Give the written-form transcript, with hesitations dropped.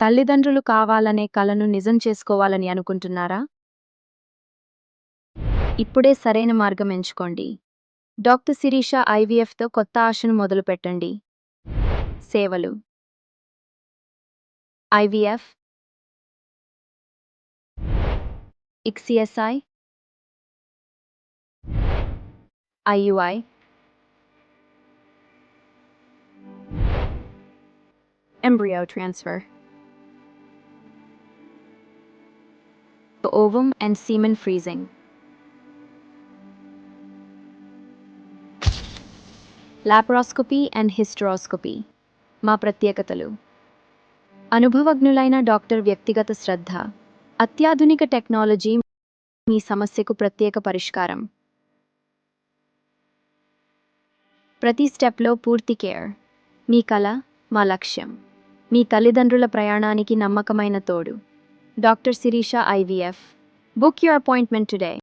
తల్లిదండ్రులు కావాలనే కలను నిజం చేసుకోవాలని అనుకుంటున్నారా? ఇప్పుడే సరైన మార్గం ఎంచుకోండి. డాక్టర్ శిరీష ఐవీఎఫ్తో కొత్త ఆశను మొదలుపెట్టండి. సేవలు: IVF, ICSI, IUI, embryo transfer, ovum and semen freezing, laparoscopy and hysteroscopy. మా ప్రత్యేకతలు: అనుభవజ్ఞులైన డాక్టర్ వ్యక్తిగత శ్రద్ధ, అత్యాధునిక టెక్నాలజీ మీ సమస్యకు ప్రత్యేక పరిష్కారం. ప్రతి స్టెప్లో పూర్తి కేర్. మీ కల మా లక్ష్యం. మీ తల్లిదండ్రుల ప్రయాణానికి నమ్మకమైన తోడు. Doctor Shirisha IVF. Book your appointment today.